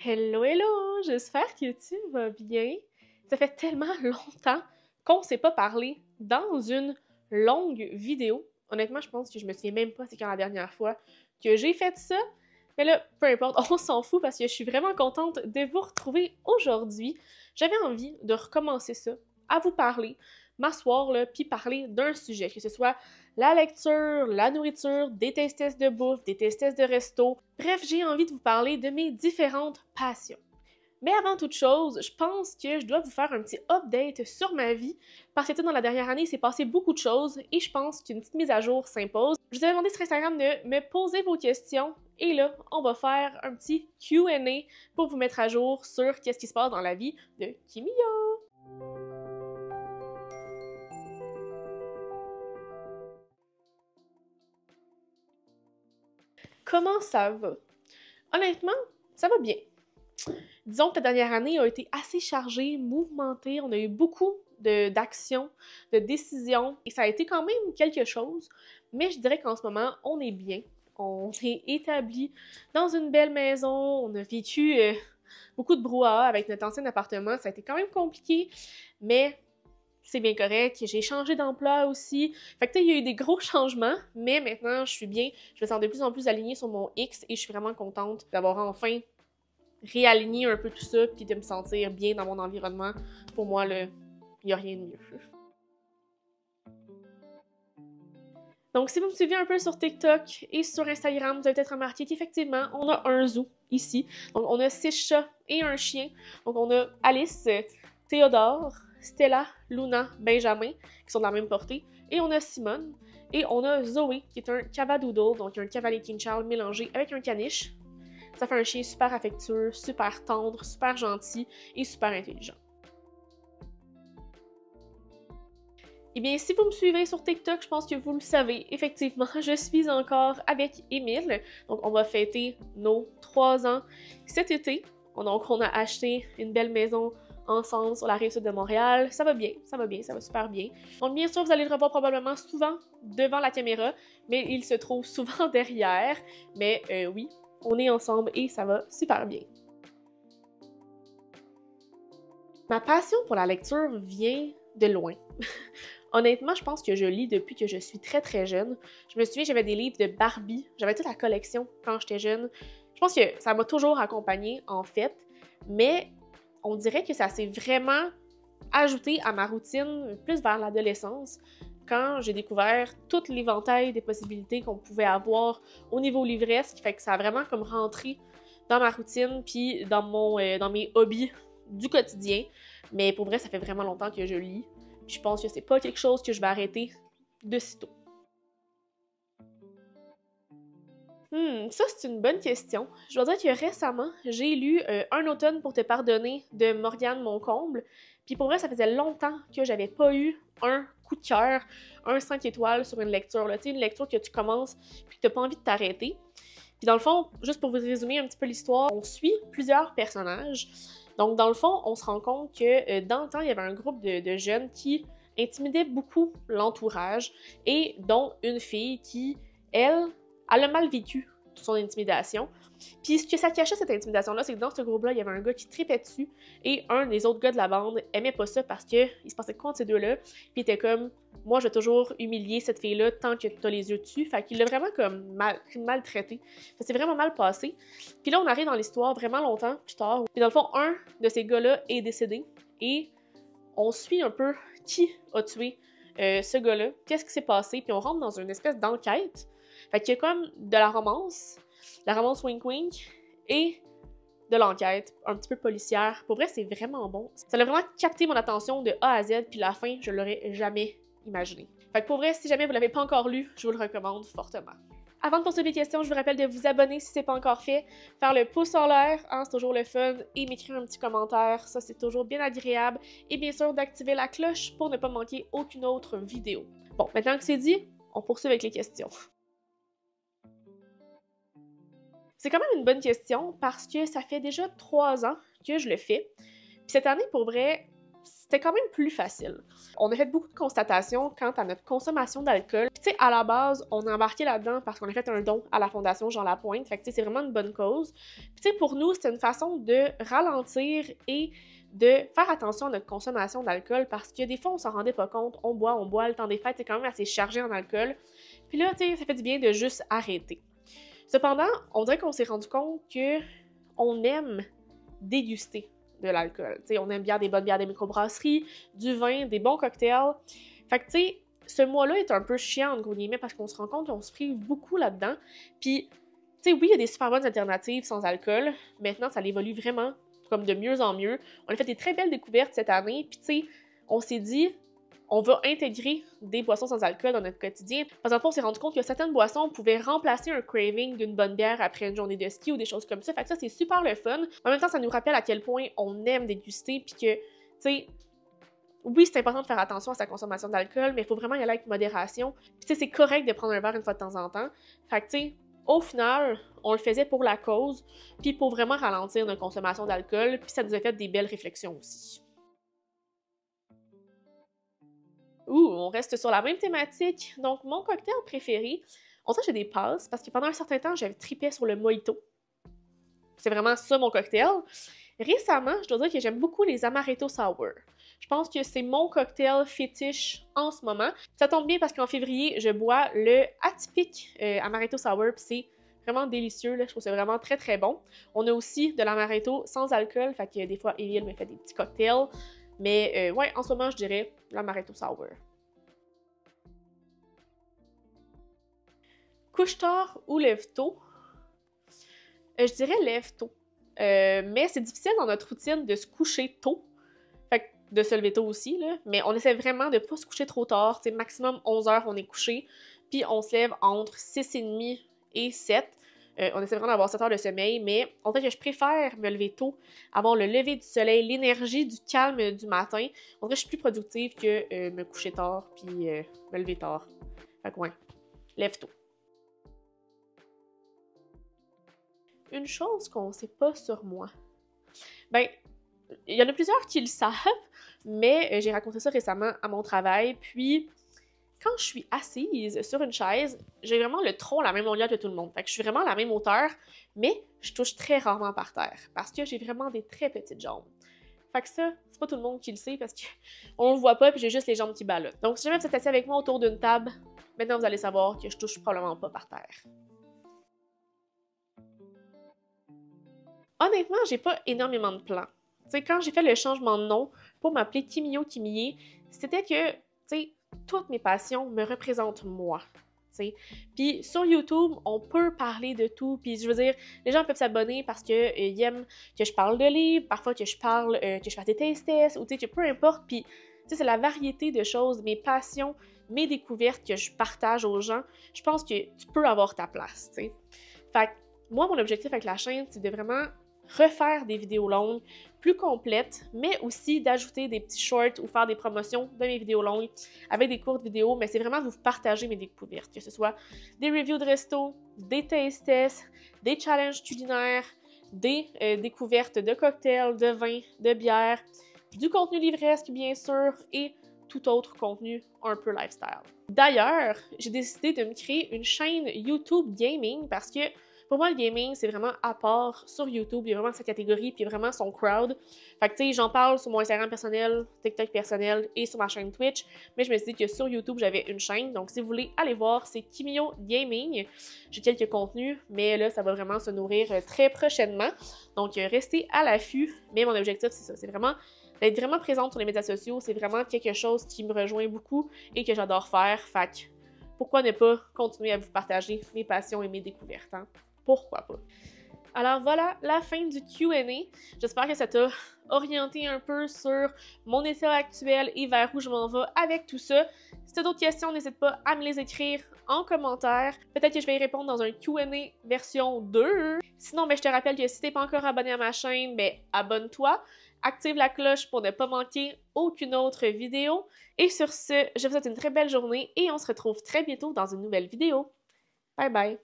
Hello, hello! J'espère que tu vas bien. Ça fait tellement longtemps qu'on ne s'est pas parlé dans une longue vidéo. Honnêtement, je pense que je me souviens même pas c'est quand la dernière fois que j'ai fait ça. Mais là, peu importe, on s'en fout parce que je suis vraiment contente de vous retrouver aujourd'hui. J'avais envie de recommencer ça, à vous parler, m'asseoir là, puis parler d'un sujet, que ce soit la lecture, la nourriture, des tests de bouffe, des tests de resto. Bref, j'ai envie de vous parler de mes différentes passions. Mais avant toute chose, je pense que je dois vous faire un petit update sur ma vie, parce que dans la dernière année, il s'est passé beaucoup de choses et je pense qu'une petite mise à jour s'impose. Je vous avais demandé sur Instagram de me poser vos questions et là, on va faire un petit Q&A pour vous mettre à jour sur qu'est-ce qui se passe dans la vie de Kimiya. Comment ça va? Honnêtement, ça va bien. Disons que la dernière année a été assez chargée, mouvementée, on a eu beaucoup d'actions, de décisions, et ça a été quand même quelque chose, mais je dirais qu'en ce moment, on est bien. On est établi dans une belle maison, on a vécu beaucoup de brouhaha avec notre ancien appartement, ça a été quand même compliqué, mais c'est bien correct. J'ai changé d'emploi aussi. Fait que il y a eu des gros changements, mais maintenant, je suis bien. Je me sens de plus en plus alignée sur mon X et je suis vraiment contente d'avoir enfin réaligner un peu tout ça, puis de me sentir bien dans mon environnement. Pour moi, il n'y a rien de mieux. Donc, si vous me suivez un peu sur TikTok et sur Instagram, vous avez peut-être remarqué qu'effectivement, on a un zoo ici. Donc, on a 6 chats et un chien. Donc, on a Alice, Théodore, Stella, Luna, Benjamin, qui sont de la même portée. Et on a Simone. Et on a Zoé, qui est un cavadoodle, donc un cavalier King Charles mélangé avec un caniche. Ça fait un chien super affectueux, super tendre, super gentil et super intelligent. Eh bien, si vous me suivez sur TikTok, je pense que vous le savez, effectivement, je suis encore avec Émile. Donc, on va fêter nos 3 ans cet été. Donc, on a acheté une belle maison ensemble sur la rive sud de Montréal. Ça va bien, ça va bien, ça va super bien. Donc, bien sûr, vous allez le revoir probablement souvent devant la caméra, mais il se trouve souvent derrière. Mais oui, on est ensemble et ça va super bien. Ma passion pour la lecture vient de loin. Honnêtement, je pense que je lis depuis que je suis très très jeune. Je me souviens, j'avais des livres de Barbie, j'avais toute la collection quand j'étais jeune. Je pense que ça m'a toujours accompagnée en fait, mais on dirait que ça s'est vraiment ajouté à ma routine plus vers l'adolescence, quand j'ai découvert tout l'éventail des possibilités qu'on pouvait avoir au niveau livresque, fait que ça a vraiment comme rentré dans ma routine puis dans mes hobbies du quotidien. Mais pour vrai, ça fait vraiment longtemps que je lis. Puis je pense que c'est pas quelque chose que je vais arrêter de sitôt. Ça c'est une bonne question. Je dois dire que récemment, j'ai lu Un automne pour te pardonner de Morgane Moncomble. Puis pour vrai, ça faisait longtemps que j'avais pas eu un coup de cœur, un 5 étoiles sur une lecture. Tu sais, une lecture que tu commences puis que t'as pas envie de t'arrêter. Puis dans le fond, juste pour vous résumer un petit peu l'histoire, on suit plusieurs personnages. Donc dans le fond, on se rend compte que dans le temps, il y avait un groupe de jeunes qui intimidaient beaucoup l'entourage et dont une fille qui, elle a mal vécu son intimidation. Puis ce que ça cachait, cette intimidation-là, c'est que dans ce groupe-là, il y avait un gars qui tripait dessus et un des autres gars de la bande aimait pas ça parce qu'il se passait quoi entre ces deux-là. Puis il était comme, moi je vais toujours humilier cette fille-là tant que t'as les yeux dessus. Fait qu'il l'a vraiment comme maltraité. Ça s'est vraiment mal passé. Puis là, on arrive dans l'histoire vraiment longtemps plus tard. Puis dans le fond, un de ces gars-là est décédé et on suit un peu qui a tué ce gars-là, qu'est-ce qui s'est passé, puis on rentre dans une espèce d'enquête. Fait qu'il y a comme de la romance wink wink, et de l'enquête, un petit peu policière. Pour vrai, c'est vraiment bon. Ça a vraiment capté mon attention de A à Z, puis la fin, je l'aurais jamais imaginé. Fait que pour vrai, si jamais vous l'avez pas encore lu, je vous le recommande fortement. Avant de poursuivre les questions, je vous rappelle de vous abonner si c'est pas encore fait, faire le pouce en l'air, hein, c'est toujours le fun, et m'écrire un petit commentaire, ça c'est toujours bien agréable, et bien sûr d'activer la cloche pour ne pas manquer aucune autre vidéo. Bon, maintenant que c'est dit, on poursuit avec les questions. C'est quand même une bonne question parce que ça fait déjà 3 ans que je le fais. Puis cette année, pour vrai, c'était quand même plus facile. On a fait beaucoup de constatations quant à notre consommation d'alcool. Tu sais, à la base, on a embarqué là-dedans parce qu'on a fait un don à la Fondation Jean Lapointe. Fait que tu sais, c'est vraiment une bonne cause. Puis tu sais, pour nous, c'était une façon de ralentir et de faire attention à notre consommation d'alcool parce que des fois, on s'en rendait pas compte. On boit, le temps des fêtes, c'est quand même assez chargé en alcool. Puis là, tu sais, ça fait du bien de juste arrêter. Cependant, on dirait qu'on s'est rendu compte que on aime déguster de l'alcool. T'sais, on aime bien des bonnes bières des microbrasseries, du vin, des bons cocktails. Fait que, tu sais, ce mois-là est un peu chiant, en gros guillemets, parce qu'on se rend compte qu'on se prive beaucoup là-dedans. Puis, tu sais, oui, il y a des super bonnes alternatives sans alcool. Maintenant, ça évolue vraiment comme de mieux en mieux. On a fait des très belles découvertes cette année. Puis, tu sais, on s'est dit, on va intégrer des boissons sans alcool dans notre quotidien. Parce qu'en on s'est rendu compte que certaines boissons pouvaient remplacer un craving d'une bonne bière après une journée de ski ou des choses comme ça. Fait que ça, c'est super le fun. En même temps, ça nous rappelle à quel point on aime déguster, puis que, tu sais, oui, c'est important de faire attention à sa consommation d'alcool, mais il faut vraiment y aller avec modération. Puis, tu sais, c'est correct de prendre un verre une fois de temps en temps. Fait que, tu sais, au final, on le faisait pour la cause, puis pour vraiment ralentir notre consommation d'alcool, puis ça nous a fait des belles réflexions aussi. On reste sur la même thématique. Donc, mon cocktail préféré, on dirait que j'ai des passes parce que pendant un certain temps, j'avais trippé sur le mojito. C'est vraiment ça mon cocktail. Récemment, je dois dire que j'aime beaucoup les amaretto sour. Je pense que c'est mon cocktail fétiche en ce moment. Ça tombe bien parce qu'en février, je bois le atypique amaretto sour, puis c'est vraiment délicieux, là. Je trouve que c'est vraiment très très bon. On a aussi de l'amaretto sans alcool, fait que des fois, Émile me fait des petits cocktails. Mais ouais, en ce moment, je dirais l'amaretto sour. Couche-tard ou lève-tôt? Je dirais lève-tôt. Mais c'est difficile dans notre routine de se coucher tôt. Fait que de se lever tôt aussi, là. Mais on essaie vraiment de ne pas se coucher trop tard. T'sais, maximum 11 heures, on est couché. Puis on se lève entre 6h30 et 7. On essaie vraiment d'avoir 7 heures de sommeil, mais en fait, je préfère me lever tôt, avoir le lever du soleil, l'énergie du calme du matin. En vrai, je suis plus productive que me coucher tard puis me lever tard. Fait que ouais, lève tôt. Une chose qu'on sait pas sur moi. Ben, il y en a plusieurs qui le savent, mais j'ai raconté ça récemment à mon travail, puis quand je suis assise sur une chaise, j'ai vraiment le tronc à la même longueur que tout le monde. Fait que je suis vraiment à la même hauteur, mais je touche très rarement par terre, parce que j'ai vraiment des très petites jambes. Fait que ça, c'est pas tout le monde qui le sait, parce qu'on le voit pas, puis j'ai juste les jambes qui ballottent. Donc si jamais vous êtes assis avec moi autour d'une table, maintenant vous allez savoir que je touche probablement pas par terre. Honnêtement, j'ai pas énormément de plans. Tu sais, quand j'ai fait le changement de nom pour m'appeler Kimio Kimie, c'était que, tu sais, toutes mes passions me représentent moi. Puis sur YouTube, on peut parler de tout. Puis je veux dire, les gens peuvent s'abonner parce qu'ils aiment que je parle de livres, parfois que je parle, que je fasse des taste tests, ou tu sais, que peu importe. Puis, tu sais, c'est la variété de choses, mes passions, mes découvertes que je partage aux gens. Je pense que tu peux avoir ta place, tu sais. Fait que moi, mon objectif avec la chaîne, c'est de vraiment refaire des vidéos longues, plus complètes, mais aussi d'ajouter des petits shorts ou faire des promotions de mes vidéos longues avec des courtes vidéos, mais c'est vraiment de vous partager mes découvertes, que ce soit des reviews de resto, des taste tests, des challenges culinaires, des découvertes de cocktails, de vins, de bières, du contenu livresque bien sûr, et tout autre contenu un peu lifestyle. D'ailleurs, j'ai décidé de me créer une chaîne YouTube Gaming parce que pour moi, le gaming, c'est vraiment à part sur YouTube. Il y a vraiment sa catégorie, puis vraiment son crowd. Fait que, tu sais, j'en parle sur mon Instagram personnel, TikTok personnel et sur ma chaîne Twitch. Mais je me suis dit que sur YouTube, j'avais une chaîne. Donc, si vous voulez aller voir, c'est Kimio Gaming. J'ai quelques contenus, mais là, ça va vraiment se nourrir très prochainement. Donc, restez à l'affût. Mais mon objectif, c'est ça. C'est vraiment d'être vraiment présente sur les médias sociaux. C'est vraiment quelque chose qui me rejoint beaucoup et que j'adore faire. Fait que, pourquoi ne pas continuer à vous partager mes passions et mes découvertes, hein? Pourquoi pas? Alors voilà, la fin du Q&A. J'espère que ça t'a orienté un peu sur mon état actuel et vers où je m'en vais avec tout ça. Si tu as d'autres questions, n'hésite pas à me les écrire en commentaire. Peut-être que je vais y répondre dans un Q&A version 2. Sinon, je te rappelle que si tu n'es pas encore abonné à ma chaîne, abonne-toi. Active la cloche pour ne pas manquer aucune autre vidéo. Et sur ce, je vous souhaite une très belle journée et on se retrouve très bientôt dans une nouvelle vidéo. Bye bye!